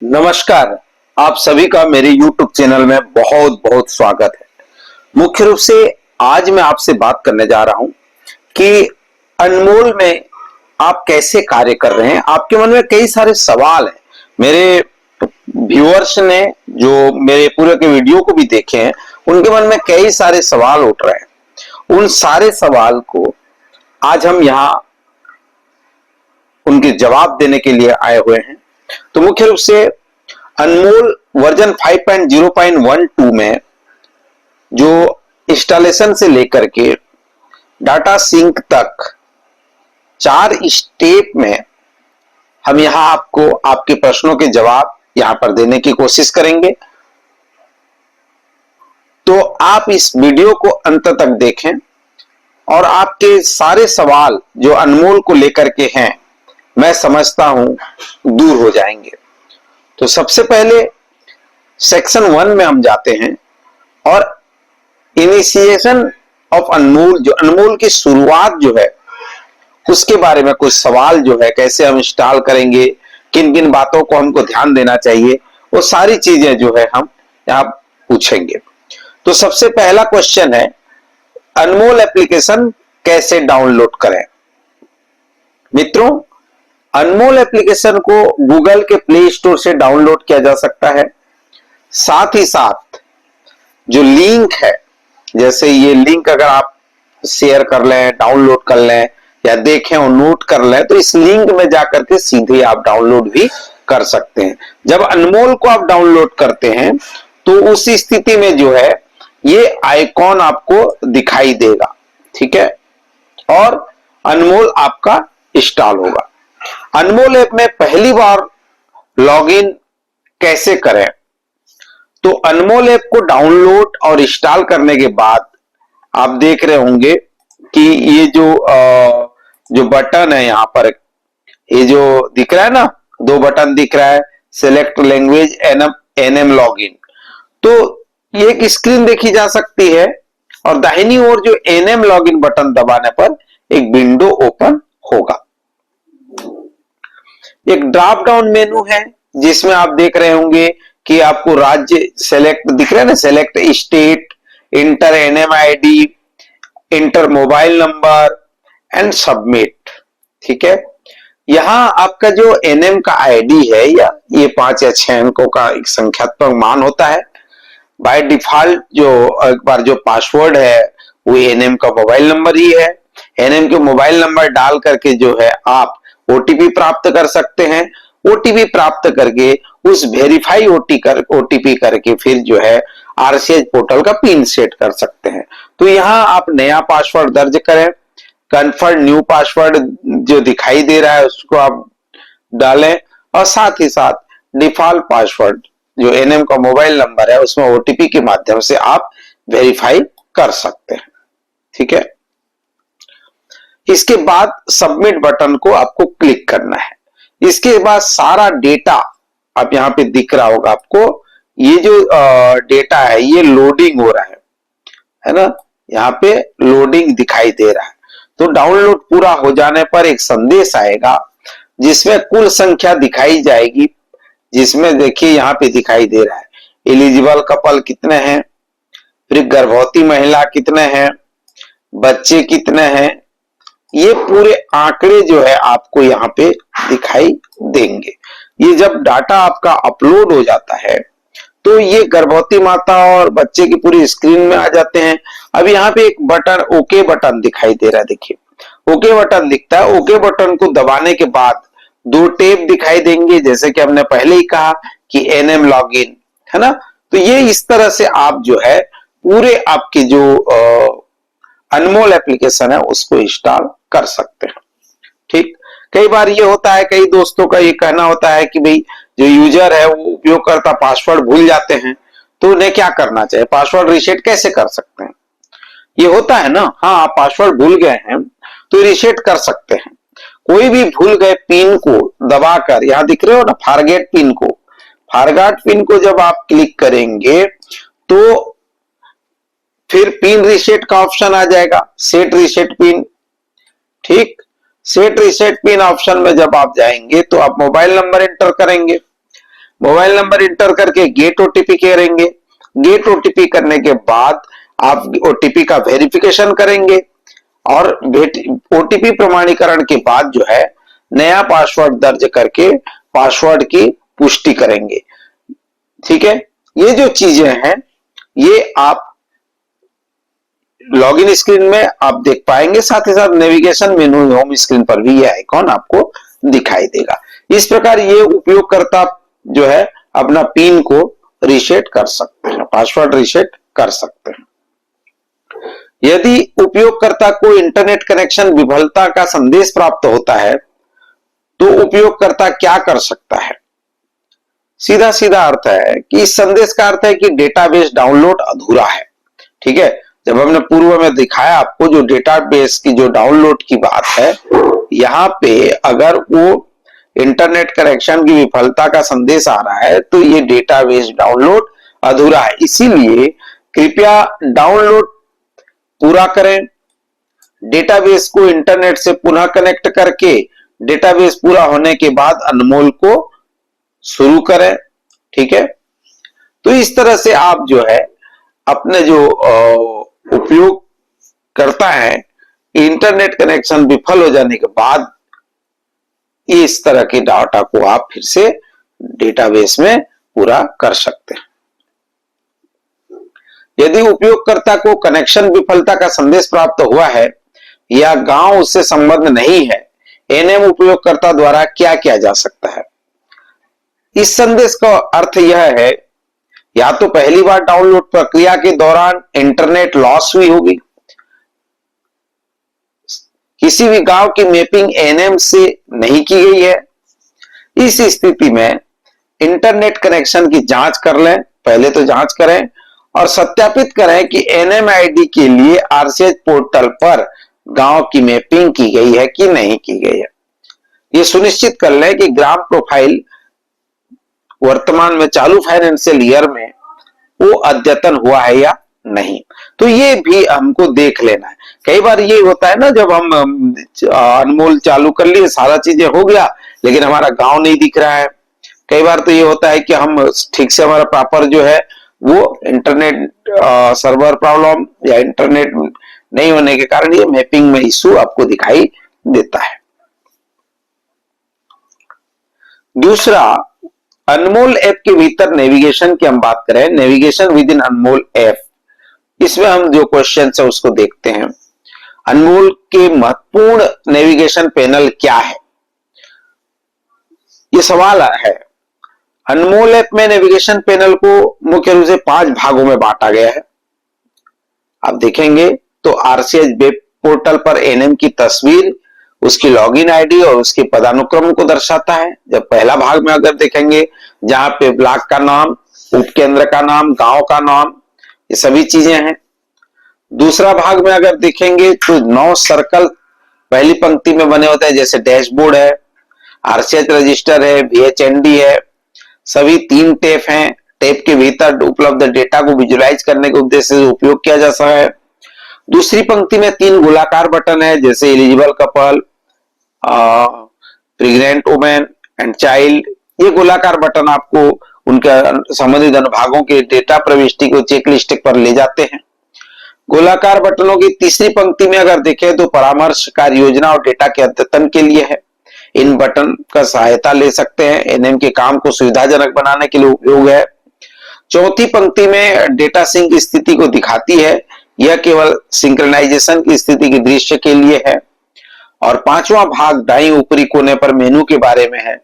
नमस्कार। आप सभी का मेरे YouTube चैनल में बहुत बहुत स्वागत है। मुख्य रूप से आज मैं आपसे बात करने जा रहा हूं कि अनमोल में आप कैसे कार्य कर रहे हैं। आपके मन में कई सारे सवाल हैं। मेरे व्यूअर्स ने जो मेरे पूरे के वीडियो को भी देखे हैं, उनके मन में कई सारे सवाल उठ रहे हैं। उन सारे सवाल को आज हम यहाँ उनके जवाब देने के लिए आए हुए हैं। तो मुख्य रूप से अनमोल वर्जन 5.0.12 में जो इंस्टॉलेशन से लेकर के डाटा सिंक तक 4 स्टेप में हम यहां आपको आपके प्रश्नों के जवाब यहां पर देने की कोशिश करेंगे। तो आप इस वीडियो को अंत तक देखें और आपके सारे सवाल जो अनमोल को लेकर के हैं, मैं समझता हूं दूर हो जाएंगे। तो सबसे पहले सेक्शन 1 में हम जाते हैं और इनिशिएशन ऑफ अनमोल, जो अनमोल की शुरुआत जो है उसके बारे में कुछ सवाल जो है, कैसे हम इंस्टॉल करेंगे, किन किन बातों को हमको ध्यान देना चाहिए, वो सारी चीजें जो है हम यहाँ पूछेंगे। तो सबसे पहला क्वेश्चन है, अनमोल एप्लीकेशन कैसे डाउनलोड करें। मित्रों, अनमोल एप्लीकेशन को गूगल के प्ले स्टोर से डाउनलोड किया जा सकता है। साथ ही साथ जो लिंक है, जैसे ये लिंक अगर आप शेयर कर लें, डाउनलोड कर लें या देखें और नोट कर लें, तो इस लिंक में जाकर के सीधे आप डाउनलोड भी कर सकते हैं। जब अनमोल को आप डाउनलोड करते हैं तो उस स्थिति में जो है ये आइकॉन आपको दिखाई देगा, ठीक है, और अनमोल आपका इंस्टॉल होगा। अनमोल ऐप में पहली बार लॉगिन कैसे करें। तो अनमोल ऐप को डाउनलोड और इंस्टॉल करने के बाद आप देख रहे होंगे कि ये जो बटन है यहाँ पर, ये जो दिख रहा है ना, 2 बटन दिख रहा है, सिलेक्ट लैंग्वेज, एनएम लॉगिन। तो ये एक स्क्रीन देखी जा सकती है और दाहिनी ओर जो एनएम लॉगिन बटन दबाने पर एक विंडो ओपन होगा। एक ड्रॉप डाउन मेनू है जिसमें आप देख रहे होंगे कि आपको राज्य सेलेक्ट दिख रहा है ना, select state, enter NMID, enter mobile number and submit, ठीक है। यहां आपका जो एनएम का आईडी है, या ये 5 या 6 अंकों का एक संख्यात्मक मान होता है। बाय डिफॉल्ट जो एक बार जो पासवर्ड है वो एनएम का मोबाइल नंबर ही है। एनएम के मोबाइल नंबर डाल करके जो है आप ओटीपी प्राप्त कर सकते हैं। ओटीपी प्राप्त करके उस वेरीफाई ओटीपी करके फिर जो है आरसीएच पोर्टल का पिन सेट कर सकते हैं। तो यहाँ आप नया पासवर्ड दर्ज करें, कन्फर्म न्यू पासवर्ड जो दिखाई दे रहा है उसको आप डालें, और साथ ही साथ डिफॉल्ट पासवर्ड जो एनएम का मोबाइल नंबर है उसमें ओटीपी के माध्यम से आप वेरीफाई कर सकते हैं, ठीक है। इसके बाद सबमिट बटन को आपको क्लिक करना है। इसके बाद सारा डेटा आप यहाँ पे दिख रहा होगा आपको, ये जो डेटा है ये लोडिंग हो रहा है ना, यहाँ पे लोडिंग दिखाई दे रहा है। तो डाउनलोड पूरा हो जाने पर एक संदेश आएगा जिसमें कुल संख्या दिखाई जाएगी, जिसमें देखिए यहाँ पे दिखाई दे रहा है एलिजिबल कपल कितने हैं, फिर गर्भवती महिला कितने हैं, बच्चे कितने हैं, ये पूरे आंकड़े जो है आपको यहाँ पे दिखाई देंगे। ये जब डाटा आपका अपलोड हो जाता है तो ये गर्भवती माता और बच्चे की पूरी स्क्रीन में आ जाते हैं। अब यहाँ पे एक बटन ओके बटन दिखाई दे रहा है, देखिए ओके बटन दिखता है। ओके बटन को दबाने के बाद 2 टैब दिखाई देंगे, जैसे कि हमने पहले ही कहा कि एनएम लॉगिन, है ना। तो ये इस तरह से आप जो है पूरे आपके जो अनमोल एप्लीकेशन है उसको इंस्टॉल कर सकते हैं, ठीक। कई बार ये होता है, कई दोस्तों का ये कहना होता है कि भाई जो यूजर है वो उपयोगकर्ता पासवर्ड भूल जाते हैं, तो उन्हें क्या करना चाहिए, पासवर्ड रीसेट कैसे कर सकते हैं। ये होता है ना, हाँ, आप पासवर्ड भूल गए हैं तो रीसेट कर सकते हैं। कोई भी भूल गए पिन को दबाकर, यहां दिख रहे हो ना फॉरगेट पिन को, फॉरगेट पिन को जब आप क्लिक करेंगे तो फिर पिन रीसेट का ऑप्शन आ जाएगा, सेट रीसेट पिन, ठीक। सेट रीसेट पिन ऑप्शन में जब आप जाएंगे तो आप मोबाइल नंबर एंटर करेंगे। मोबाइल नंबर इंटर करके गेट ओटीपी करेंगे। गेट ओटीपी करने के बाद आप ओटीपी का वेरिफिकेशन करेंगे और ओटीपी प्रमाणीकरण के बाद जो है नया पासवर्ड दर्ज करके पासवर्ड की पुष्टि करेंगे। ठीक है, ये जो चीजें हैं ये आप लॉगिन स्क्रीन में आप देख पाएंगे, साथ ही साथ नेविगेशन मेनू होम स्क्रीन पर भी ये आइकॉन आपको दिखाई देगा। इस प्रकार ये उपयोगकर्ता जो है अपना पिन को रीसेट कर सकते हैं, पासवर्ड रीसेट कर सकते हैं। यदि उपयोगकर्ता को इंटरनेट कनेक्शन विफलता का संदेश प्राप्त होता है तो उपयोगकर्ता क्या कर सकता है? सीधा सीधा अर्थ है कि इस संदेश का अर्थ है कि डेटाबेस डाउनलोड अधूरा है। ठीक है, जब हमने पूर्व में दिखाया आपको जो डेटाबेस की जो डाउनलोड की बात है, यहाँ पे अगर वो इंटरनेट कनेक्शन की विफलता का संदेश आ रहा है तो ये डेटाबेस डाउनलोड अधूरा है। इसीलिए कृपया डाउनलोड पूरा करें, डेटाबेस को इंटरनेट से पुनः कनेक्ट करके डेटाबेस पूरा होने के बाद अनमोल को शुरू करें। ठीक है, तो इस तरह से आप जो है अपने जो उपयोग करता है इंटरनेट कनेक्शन विफल हो जाने के बाद इस तरह के डाटा को आप फिर से डेटाबेस में पूरा कर सकते हैं। यदि उपयोगकर्ता को कनेक्शन विफलता का संदेश प्राप्त हुआ है या गांव उससे संबंध नहीं है, एनएम उपयोगकर्ता द्वारा क्या किया जा सकता है? इस संदेश का अर्थ यह है या तो पहली बार डाउनलोड प्रक्रिया के दौरान इंटरनेट लॉस हुई होगी, किसी भी गांव की मैपिंग एनएम से नहीं की गई है। इस स्थिति में इंटरनेट कनेक्शन की जांच कर लें, पहले तो जांच करें और सत्यापित करें कि एनएमआईडी के लिए आरसीएच पोर्टल पर गांव की मैपिंग की गई है कि नहीं की गई है। यह सुनिश्चित कर लें कि ग्राम प्रोफाइल वर्तमान में चालू फाइनेंशियल ईयर में वो अद्यतन हुआ है या नहीं, तो ये भी हमको देख लेना है। कई बार ये होता है ना, जब हम अनमोल चालू कर लिए, सारा चीजें हो गया लेकिन हमारा गांव नहीं दिख रहा है। कई बार तो ये होता है कि हम ठीक से हमारा प्रॉपर जो है वो इंटरनेट सर्वर प्रॉब्लम या इंटरनेट नहीं होने के कारण ये मैपिंग में इश्यू आपको दिखाई देता है। दूसरा, अनमोल ऐप के भीतर नेविगेशन की हम बात करें, navigation with in Anmol app, इसमें हम जो क्वेश्चन है उसको देखते हैं। अनमोल के महत्वपूर्ण नेविगेशन पैनल क्या है, ये सवाल है। अनमोल ऐप में नेविगेशन पैनल को मुख्य रूप से 5 भागों में बांटा गया है। आप देखेंगे तो आरसीएच वेब पोर्टल पर एनएम की तस्वीर, उसकी लॉगिन आईडी और उसके पदानुक्रम को दर्शाता है। जब पहला भाग में अगर देखेंगे जहां पे ब्लॉक का नाम, उपकेंद्र का नाम, गांव का नाम, ये सभी चीजें हैं। दूसरा भाग में अगर देखेंगे तो 9 सर्कल पहली पंक्ति में बने होते हैं, जैसे डैशबोर्ड है, आरसीएच रजिस्टर है, VHND है, सभी 3 टैब हैं। टैब के भीतर उपलब्ध डेटा को विजुलाइज करने के उद्देश्य से उपयोग किया जा सकता है। दूसरी पंक्ति में 3 गोलाकार बटन है, जैसे eligible couple, pregnant women and child. ये गोलाकार बटन आपको उनके संबंधित अनुभागों के डेटा प्रविष्टि को चेकलिस्ट पर ले जाते हैं। गोलाकार बटनों की तीसरी पंक्ति में अगर देखें तो परामर्श, कार्य योजना और डेटा के अद्यतन के लिए है। इन बटन का सहायता ले सकते हैं, एनएम के काम को सुविधाजनक बनाने के लिए उपयोग है। चौथी पंक्ति में डेटा सिंक स्थिति को दिखाती है, यह केवल सिंक्रोनाइजेशन की स्थिति के दृश्य के लिए है। और 5वां भाग दाईं ऊपरी कोने पर मेनू के बारे में है।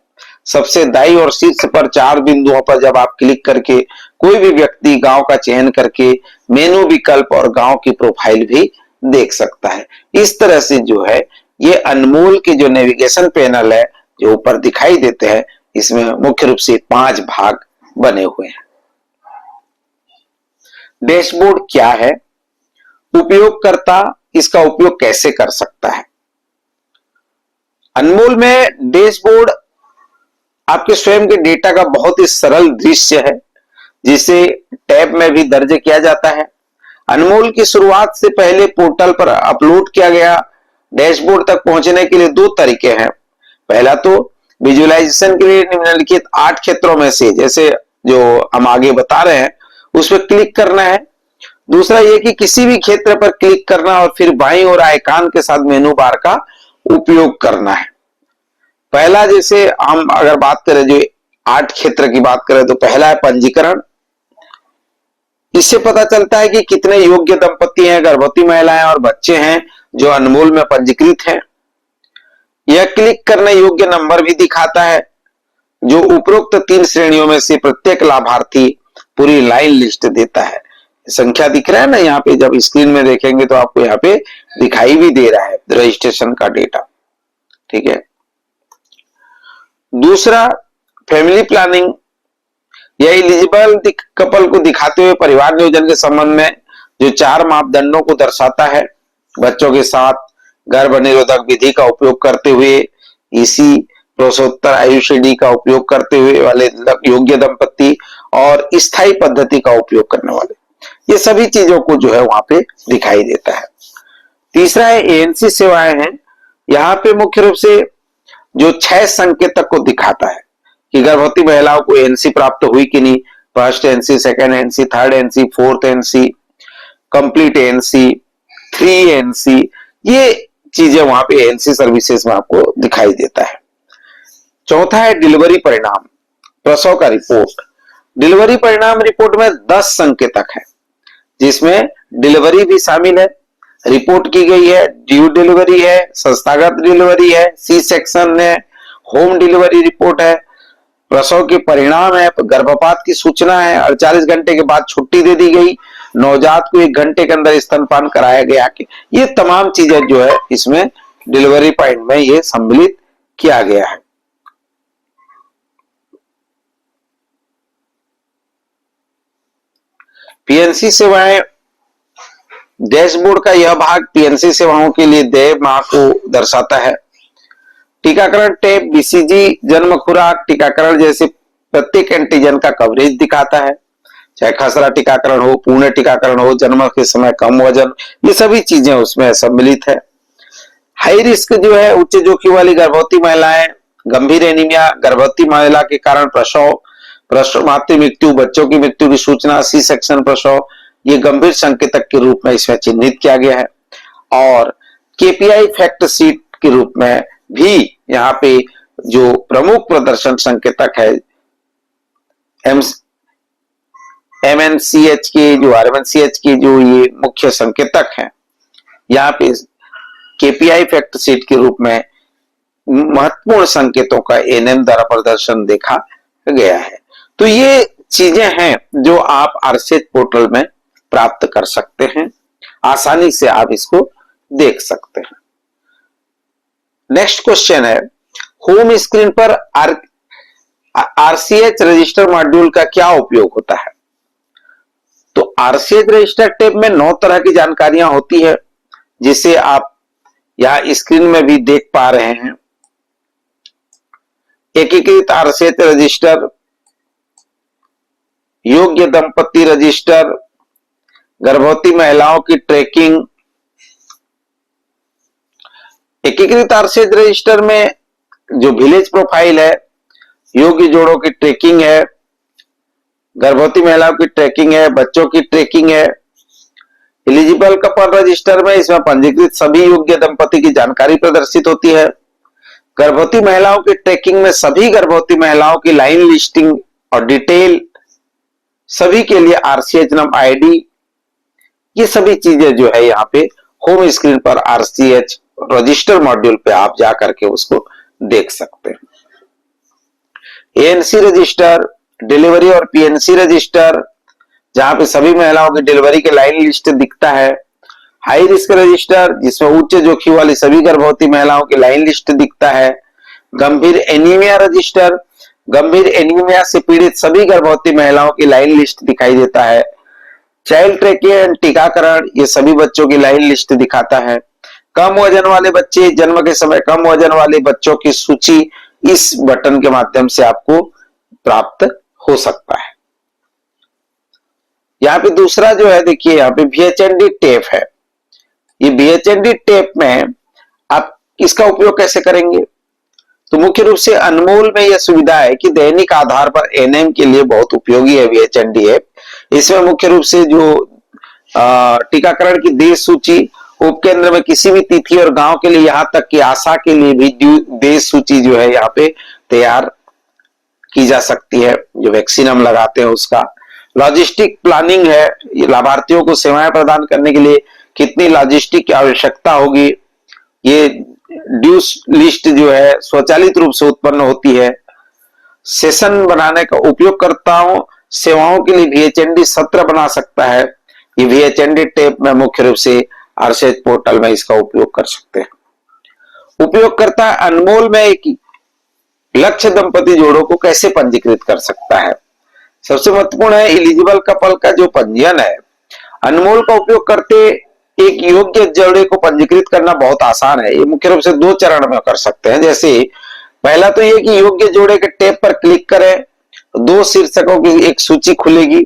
सबसे दाईं और शीर्ष पर 4 बिंदुओं पर जब आप क्लिक करके कोई भी व्यक्ति गांव का चयन करके मेनू विकल्प और गांव की प्रोफाइल भी देख सकता है। इस तरह से जो है ये अनमोल के जो नेविगेशन पैनल है जो ऊपर दिखाई देते हैं, इसमें मुख्य रूप से 5 भाग बने हुए हैं। डैशबोर्ड क्या है, उपयोगकर्ता इसका उपयोग कैसे कर सकता है? अनमोल में डैशबोर्ड आपके स्वयं के डेटा का बहुत ही सरल दृश्य है, जिसे टैब में भी दर्ज किया जाता है। अनमोल की शुरुआत से पहले पोर्टल पर अपलोड किया गया डैशबोर्ड तक पहुंचने के लिए 2 तरीके हैं। पहला तो विजुअलाइजेशन के लिए निम्नलिखित 8 क्षेत्रों में से, जैसे जो हम आगे बता रहे हैं, उस पर क्लिक करना है। दूसरा ये कि किसी भी क्षेत्र पर क्लिक करना और फिर बाईं ओर आइकन के साथ मेनू बार का उपयोग करना है। पहला, जैसे हम अगर बात करें, जो 8 क्षेत्र की बात करें, तो पहला है पंजीकरण। इससे पता चलता है कि कितने योग्य दंपति हैं, गर्भवती महिलाएं और बच्चे हैं जो अनमोल में पंजीकृत हैं। यह क्लिक करने योग्य नंबर भी दिखाता है, जो उपरोक्त 3 श्रेणियों में से प्रत्येक लाभार्थी पूरी लाइन लिस्ट देता है। संख्या दिख रहा है ना यहाँ पे, जब स्क्रीन में देखेंगे तो आपको यहाँ पे दिखाई भी दे रहा है रजिस्ट्रेशन का डेटा। ठीक है। दूसरा, फैमिली प्लानिंग। यह एलिजिबल कपल को दिखाते हुए परिवार नियोजन के संबंध में जो 4 मापदंडों को दर्शाता है। बच्चों के साथ गर्भ निरोधक विधि का उपयोग करते हुए, इसी प्रसवोत्तर आयुष का उपयोग करते हुए वाले योग्य दंपति और स्थायी पद्धति का उपयोग करने वाले, ये सभी चीजों को जो है वहां पे दिखाई देता है। तीसरा है एएनसी सेवाएं हैं। यहाँ पे मुख्य रूप से जो 6 संकेतक को दिखाता है कि गर्भवती महिलाओं को एएनसी प्राप्त हुई कि नहीं। First ANC, second ANC, third ANC, fourth ANC, complete ANC, 3 ANC, ये चीजें वहां पे एएनसी सर्विसेज में आपको दिखाई देता है। चौथा है डिलीवरी परिणाम, प्रसव का रिपोर्ट। डिलीवरी परिणाम रिपोर्ट में 10 संकेतक है, जिसमें डिलीवरी भी शामिल है, रिपोर्ट की गई है, ड्यू डिलीवरी है, संस्थागत डिलीवरी है, सी सेक्शन है, होम डिलीवरी रिपोर्ट है, प्रसव के परिणाम है, गर्भपात की सूचना है, 48 घंटे के बाद छुट्टी दे दी गई, नवजात को 1 घंटे के अंदर स्तनपान कराया गया कि ये तमाम चीजें जो है इसमें डिलीवरी पॉइंट में ये सम्मिलित किया गया है। पीएनसी सेवाएं, डैशबोर्ड का यह भाग पीएनसी सेवाओं के लिए देय माह को दर्शाता है। टीकाकरण टैब बीसीजी, जन्म खुराक टीकाकरण जैसे प्रत्येक एंटीजन का कवरेज दिखाता है, चाहे खसरा टीकाकरण हो, पूर्ण टीकाकरण हो, जन्म के समय कम वजन, ये सभी चीजें उसमें सम्मिलित है। हाई रिस्क जो है, उच्च जोखिम वाली गर्भवती महिलाएं, गंभीर एनीमिया, गर्भवती महिला के कारण प्रसव, मातृ मृत्यु, बच्चों की मृत्यु की सूचना, सी सेक्शन प्रसव, ये गंभीर संकेतक के रूप में इसमें चिन्हित किया गया है। और केपीआई फैक्ट शीट के रूप में भी यहाँ पे जो प्रमुख प्रदर्शन संकेतक है, एमएनसीएच के जो आरएमएनसीएच के जो ये मुख्य संकेतक हैं, यहाँ पे केपीआई फैक्ट शीट के रूप में महत्वपूर्ण संकेतों का एनएम द्वारा प्रदर्शन देखा गया है। तो ये चीजें हैं जो आप आरसीएच पोर्टल में प्राप्त कर सकते हैं, आसानी से आप इसको देख सकते हैं। नेक्स्ट क्वेश्चन है, होम स्क्रीन पर आरसीएच रजिस्टर मॉड्यूल का क्या उपयोग होता है? तो आरसीएच रजिस्टर टैब में 9 तरह की जानकारियां होती है, जिसे आप यहां स्क्रीन में भी देख पा रहे हैं। एकीकृत आरसीएच रजिस्टर, योग्य दंपति रजिस्टर, गर्भवती महिलाओं की ट्रैकिंग। एकीकृत आरसीएच रजिस्टर में जो विलेज प्रोफाइल है, योग्य जोड़ों की ट्रैकिंग है, गर्भवती महिलाओं की ट्रैकिंग है, बच्चों की ट्रैकिंग है। एलिजिबल कपल रजिस्टर में इसमें पंजीकृत सभी योग्य दंपति की जानकारी प्रदर्शित होती है। गर्भवती महिलाओं की ट्रैकिंग में सभी गर्भवती महिलाओं की लाइन लिस्टिंग और डिटेल, सभी के लिए आरसीएच नंबर, आईडी, ये सभी चीजें जो है यहाँ पे होम स्क्रीन पर आरसीएच रजिस्टर मॉड्यूल पे आप जा करके उसको देख सकते हैं। एएनसी रजिस्टर, डिलीवरी और पीएनसी रजिस्टर, जहां पे सभी महिलाओं की डिलीवरी के लाइन लिस्ट दिखता है। हाई रिस्क रजिस्टर, जिसमें उच्च जोखिम वाली सभी गर्भवती महिलाओं की लाइन लिस्ट दिखता है। गंभीर एनीमिया रजिस्टर, गंभीर एनीमिया से पीड़ित सभी गर्भवती महिलाओं की लाइन लिस्ट दिखाई देता है। चाइल्ड ट्रैकिंग एंड टीकाकरण, ये सभी बच्चों की लाइन लिस्ट दिखाता है। कम वजन वाले बच्चे, जन्म के समय कम वजन वाले बच्चों की सूची इस बटन के माध्यम से आपको प्राप्त हो सकता है। यहाँ पे दूसरा जो है, देखिए यहाँ पे VHND टेप है। ये VHND टेप में आप इसका उपयोग कैसे करेंगे? तो मुख्य रूप से अनमोल में यह सुविधा है कि दैनिक आधार पर एनएम के लिए बहुत उपयोगी है VHND ऐप। इसमें मुख्य रूप से जो टीकाकरण की देश सूची, उपकेंद्र में किसी भी तिथि और गांव के लिए, यहाँ तक कि आशा के लिए भी देश सूची जो है यहाँ पे तैयार की जा सकती है, जो वैक्सीन हम लगाते हैं उसका। लॉजिस्टिक प्लानिंग है, लाभार्थियों को सेवाएं प्रदान करने के लिए कितनी लॉजिस्टिक की आवश्यकता होगी, ये ड्यू लिस्ट जो है स्वचालित रूप से उत्पन्न होती है। सेशन बनाने का उपयोगकर्ताओं सेवाओं के लिए VHND सत्र बना सकता है। ये VHND टैब में मुख्य रूप से आरसीएच पोर्टल में इसका उपयोग कर सकते हैं। उपयोगकर्ता अनमोल में एक लक्ष्य दंपति जोड़ों को कैसे पंजीकृत कर सकता है? सबसे महत्वपूर्ण है एलिजिबल कपल का जो पंजीयन है। अनमोल का उपयोग करते एक योग्य जोड़े को पंजीकृत करना बहुत आसान है। ये मुख्य रूप से 2 चरण में कर सकते हैं। जैसे पहला तो ये कि योग्य जोड़े के टैब पर क्लिक करें, 2 शीर्षकों की एक सूची खुलेगी,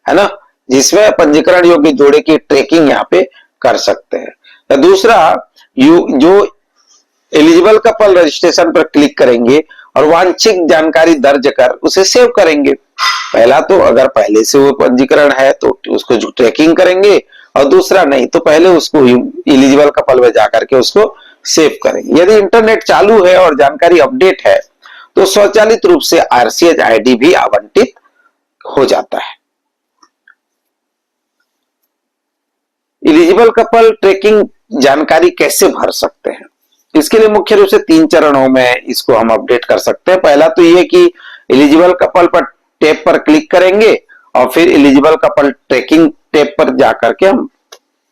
है ना, जिसमें पंजीकरण योग्य जोड़े की ट्रैकिंग यहाँ पे कर सकते हैं। दूसरा, जो एलिजिबल कपल रजिस्ट्रेशन पर क्लिक करेंगे और वांछित जानकारी दर्ज कर उसे सेव करेंगे। पहला तो अगर पहले से वो पंजीकरण है तो उसको ट्रैकिंग करेंगे, और दूसरा नहीं तो पहले उसको एलिजिबल कपल में जाकर के उसको सेव करेंगे। यदि इंटरनेट चालू है और जानकारी अपडेट है तो स्वचालित रूप से आरसीएच आईडी भी आवंटित हो जाता है। एलिजिबल कपल ट्रैकिंग जानकारी कैसे भर सकते हैं? इसके लिए मुख्य रूप से 3 चरणों में इसको हम अपडेट कर सकते हैं। पहला तो ये कि एलिजिबल कपल पर टैब पर क्लिक करेंगे और फिर एलिजिबल कपल ट्रैकिंग टैब पर जाकर के हम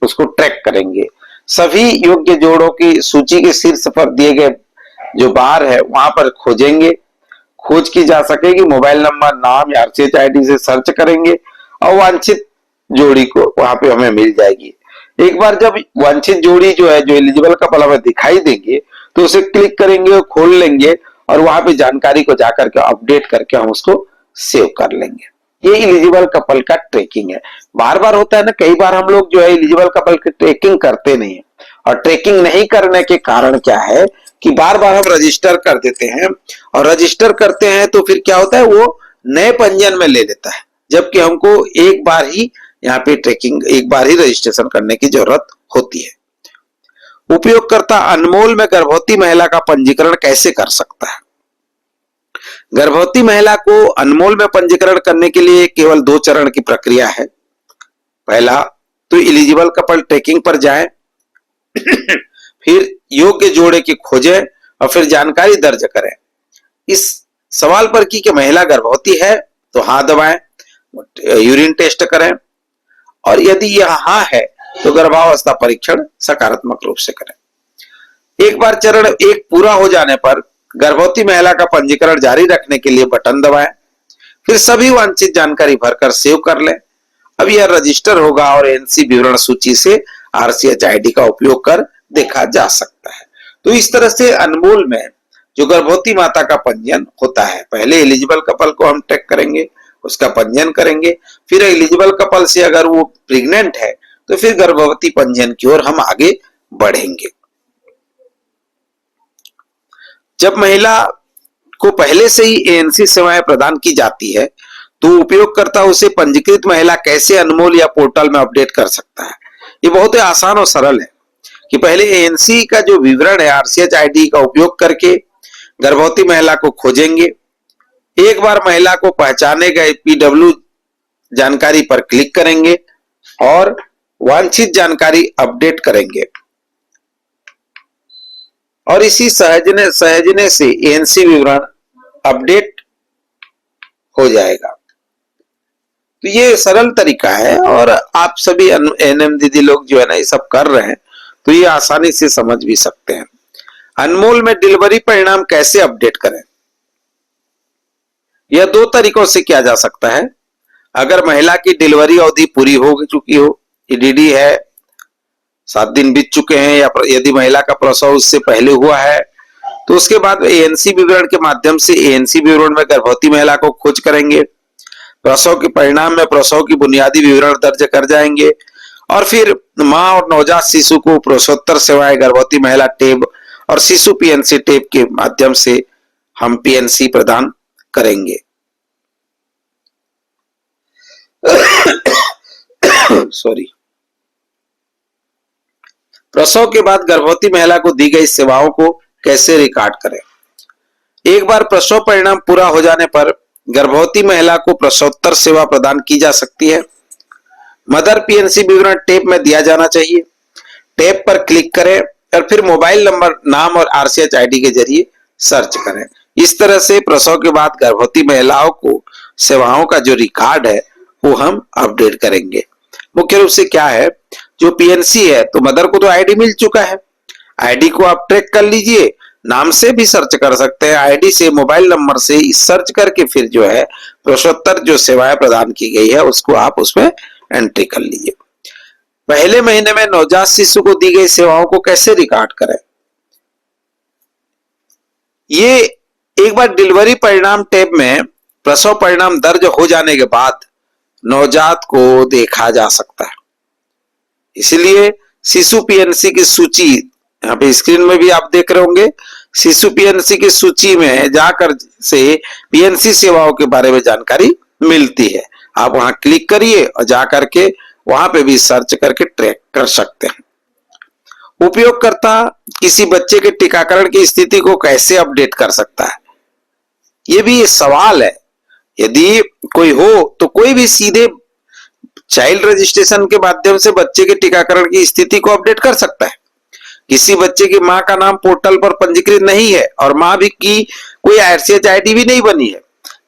उसको ट्रैक करेंगे। सभी योग्य जोड़ों की सूची के शीर्ष पर दिए गए जो बार है वहां पर खोजेंगे, खोज की जा सकेगी। मोबाइल नंबर, नाम या आरसीएच आईडी से सर्च करेंगे और वांछित जोड़ी को वहां पे हमें मिल जाएगी। एक बार जब वांछित जोड़ी जो है, जो एलिजिबल कपल हमें दिखाई देंगे तो उसे क्लिक करेंगे और खोल लेंगे और वहां पे जानकारी को जाकर के अपडेट करके हम उसको सेव कर लेंगे। ये एलिजिबल कपल का ट्रैकिंग है। बार बार होता है ना, कई बार हम लोग जो है एलिजिबल कपल की ट्रैकिंग करते नहीं है, और ट्रैकिंग नहीं करने के कारण क्या है कि बार बार हम रजिस्टर कर देते हैं, और रजिस्टर करते हैं तो फिर क्या होता है, वो नए पंजीयन में ले लेता है, जबकि हमको एक बार ही यहाँ पे ट्रैकिंग, एक बार ही रजिस्ट्रेशन करने की जरूरत होती है। उपयोगकर्ता अनमोल में गर्भवती महिला का पंजीकरण कैसे कर सकता है? गर्भवती महिला को अनमोल में पंजीकरण करने के लिए केवल 2 चरण की प्रक्रिया है। पहला तो एलिजिबल कपल ट्रैकिंग पर जाएं, फिर योग्य जोड़े की खोजें और फिर जानकारी दर्ज करें। इस सवाल पर कि महिला गर्भवती है तो हाँ दबाएं, यूरिन टेस्ट करें, और यदि यह हाँ है तो गर्भावस्था परीक्षण सकारात्मक रूप से करें। एक बार चरण 1 पूरा हो जाने पर गर्भवती महिला का पंजीकरण जारी रखने के लिए बटन दबाएं, फिर सभी वांछित जानकारी भरकर सेव कर लें। अब यह रजिस्टर होगा और एनसी विवरण सूची से आरसीएच आईडी का उपयोग कर देखा जा सकता है। तो इस तरह से अनमोल में जो गर्भवती माता का पंजीयन होता है, पहले एलिजिबल कपल को हम ट्रैक करेंगे, उसका पंजीयन करेंगे, फिर एलिजिबल कपल से अगर वो प्रेग्नेंट है तो फिर गर्भवती पंजीयन की ओर हम आगे बढ़ेंगे। जब महिला को पहले से ही एएनसी सेवाएं प्रदान की जाती है तो उपयोगकर्ता उसे पंजीकृत महिला कैसे अनमोल या पोर्टल में अपडेट कर सकता है? ये बहुत ही आसान और सरल है कि पहले एएनसी का जो विवरण है आरसीएच आईडी का उपयोग करके गर्भवती महिला को खोजेंगे। एक बार महिला को पहचाने गए पीडब्ल्यू जानकारी पर क्लिक करेंगे और वांछित जानकारी अपडेट करेंगे, और इसी सहजने से एएनसी विवरण अपडेट हो जाएगा। तो ये सरल तरीका है और आप सभी एनएम दीदी लोग जो है ना ये सब कर रहे हैं तो ये आसानी से समझ भी सकते हैं। अनमोल में डिलीवरी परिणाम कैसे अपडेट करें? यह 2 तरीकों से किया जा सकता है। अगर महिला की डिलीवरी अवधि पूरी हो चुकी हो, ईडीडी है, 7 दिन बीत चुके हैं, या यदि महिला का प्रसव उससे पहले हुआ है तो उसके बाद एएनसी विवरण के माध्यम से एएनसी विवरण में गर्भवती महिला को खोज करेंगे। प्रसव के परिणाम में प्रसव की बुनियादी विवरण दर्ज कर जाएंगे और फिर मां और नवजात शिशु को प्रसवोत्तर सेवाएं गर्भवती महिला टैब और शिशु पीएनसी टैब के माध्यम से हम पीएनसी प्रदान करेंगे। सॉरी। प्रसव के बाद गर्भवती महिला को दी गई सेवाओं को कैसे रिकॉर्ड करें? एक बार प्रसव परिणाम पूरा हो जाने पर गर्भवती महिला को प्रसवोत्तर सेवा प्रदान की जा सकती है। मदर पीएनसी विवरण टैब में दिया जाना चाहिए। टैब पर क्लिक करें और फिर मोबाइल नंबर, नाम और आरसीएच आईडी के जरिए सर्च करें। इस तरह से प्रसव के बाद गर्भवती महिलाओं को सेवाओं का जो रिकॉर्ड है वो हम अपडेट करेंगे। मुख्य रूप से क्या है, जो पीएनसी है तो मदर को तो आईडी मिल चुका है, आईडी को आप ट्रैक कर लीजिए, नाम से भी सर्च कर सकते हैं, आईडी से, मोबाइल नंबर से सर्च करके फिर जो है प्रसवोत्तर जो सेवाएं प्रदान की गई है उसको आप उसमें एंट्री कर लीजिए। पहले महीने में नवजात शिशु को दी गई सेवाओं को कैसे रिकॉर्ड करें? ये एक बार डिलीवरी परिणाम टैब में प्रसव परिणाम दर्ज हो जाने के बाद नवजात को देखा जा सकता है। इसलिए शिशु पीएनसी की सूची यहाँ पे स्क्रीन में भी आप देख रहे होंगे, शिशु पीएनसी की सूची में जाकर से पीएनसी सेवाओं के बारे में जानकारी मिलती है। आप वहां क्लिक करिए और जाकर के वहां पे भी सर्च करके ट्रैक कर सकते हैं। उपयोगकर्ता किसी बच्चे के टीकाकरण की स्थिति को कैसे अपडेट कर सकता है? ये भी सवाल है। यदि कोई हो तो कोई भी सीधे चाइल्ड रजिस्ट्रेशन के माध्यम से बच्चे के टीकाकरण की स्थिति को अपडेट कर सकता है। किसी बच्चे की मां का नाम पोर्टल पर पंजीकृत नहीं है और मां भी की कोई आरसीएच आईडी भी नहीं बनी है,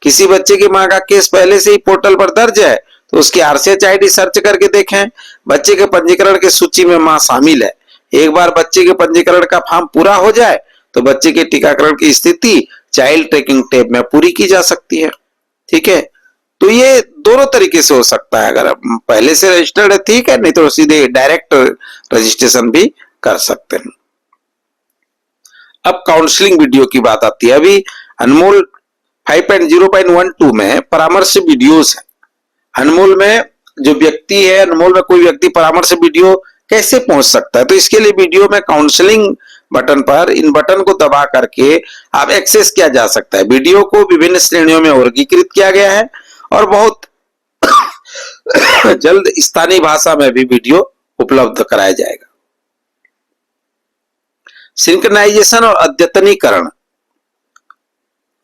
किसी बच्चे की मां का केस पहले से ही पोर्टल पर दर्ज है तो उसकी आरसीएच आईडी सर्च करके देखें। बच्चे के पंजीकरण की सूची में मां शामिल है। एक बार बच्चे के पंजीकरण का फॉर्म पूरा हो जाए तो बच्चे के टीकाकरण की स्थिति चाइल्ड ट्रैकिंग टैब में पूरी की जा सकती है। ठीक है, तो ये दोनों तरीके से हो सकता है। अगर पहले से रजिस्टर्ड है ठीक है, नहीं तो सीधे डायरेक्ट रजिस्ट्रेशन भी कर सकते हैं। अब काउंसलिंग वीडियो की बात आती है। अभी अनमोल 5.0.12 में परामर्श वीडियोस है। अनमोल में जो व्यक्ति है, अनमोल में कोई व्यक्ति परामर्श वीडियो कैसे पहुंच सकता है? तो इसके लिए वीडियो में काउंसलिंग बटन पर इन बटन को दबा करके आप एक्सेस किया जा सकता है। वीडियो को विभिन्न श्रेणियों में वर्गीकृत किया गया है और बहुत जल्द स्थानीय भाषा में भी वीडियो उपलब्ध कराया जाएगा। सिंक्रनाइजेशन और अद्यतनीकरण,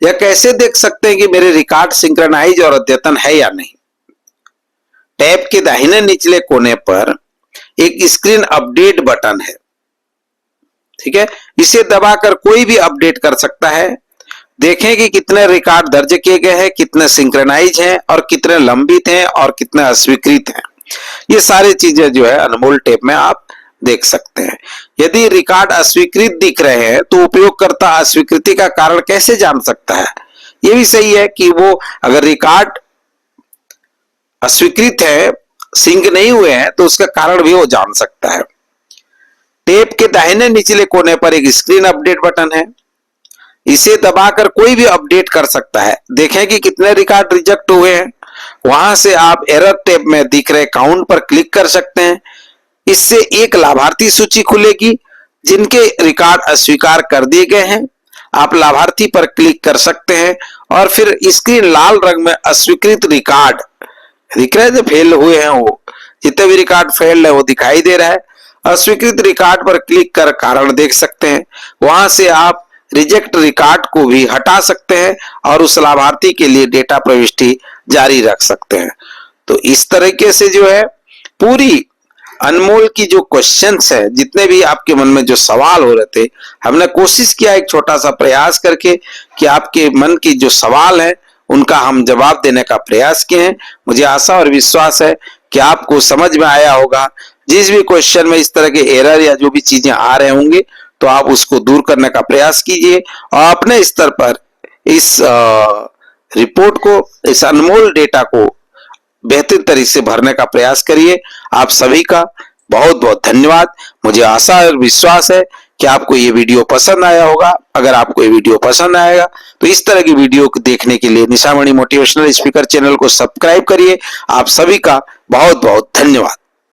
यह कैसे देख सकते हैं कि मेरे रिकॉर्ड सिंक्रनाइज और अद्यतन है या नहीं? टैब के दाहिने निचले कोने पर एक स्क्रीन अपडेट बटन है। ठीक है, इसे दबाकर कोई भी अपडेट कर सकता है। देखें कि कितने रिकॉर्ड दर्ज किए गए हैं, कितने सिंक्रनाइज हैं और कितने लंबित हैं और कितने अस्वीकृत हैं। ये सारी चीजें जो है अनमोल टैब में आप देख सकते हैं। यदि रिकॉर्ड अस्वीकृत दिख रहे हैं तो उपयोगकर्ता अस्वीकृति का कारण कैसे जान सकता है? ये भी सही है कि वो अगर रिकॉर्ड अस्वीकृत है, सिंक नहीं हुए हैं, तो उसका कारण भी वो जान सकता है। टैब के दाहिने निचले कोने पर एक स्क्रीन अपडेट बटन है। इसे दबाकर कोई भी अपडेट कर सकता है। देखें कि कितने रिकॉर्ड रिजेक्ट हुए हैं। वहां से आप एरर टैब में दिख रहे काउंट पर क्लिक कर सकते हैं। इससे एक लाभार्थी सूची खुलेगी जिनके रिकॉर्ड अस्वीकार कर दिए गए हैं। आप लाभार्थी पर क्लिक कर सकते हैं और फिर स्क्रीन लाल रंग में अस्वीकृत रिकॉर्ड दिख रहे हैं, जो फेल हुए हैं, वो जितने भी रिकॉर्ड फेल है वो दिखाई दे रहा है। अस्वीकृत रिकॉर्ड पर क्लिक कर कारण देख सकते हैं। वहां से आप रिजेक्ट रिकॉर्ड को भी हटा सकते हैं और उस लाभार्थी के लिए डेटा प्रविष्टि जारी रख सकते हैं। तो इस तरीके से जो है पूरी अनमोल की जो क्वेश्चंस है, जितने भी आपके मन में जो सवाल हो रहे थे, हमने कोशिश किया एक छोटा सा प्रयास करके कि आपके मन की जो सवाल है उनका हम जवाब देने का प्रयास किए हैं। मुझे आशा और विश्वास है कि आपको समझ में आया होगा। जिस भी क्वेश्चन में इस तरह के एरर या जो भी चीजें आ रहे होंगे तो आप उसको दूर करने का प्रयास कीजिए और अपने स्तर पर इस रिपोर्ट को, इस अनमोल डेटा को बेहतर तरीके से भरने का प्रयास करिए। आप सभी का बहुत बहुत धन्यवाद। मुझे आशा और विश्वास है कि आपको ये वीडियो पसंद आया होगा। अगर आपको ये वीडियो पसंद आएगा तो इस तरह की वीडियो को देखने के लिए निशामणि मोटिवेशनल स्पीकर चैनल को सब्सक्राइब करिए। आप सभी का बहुत बहुत धन्यवाद।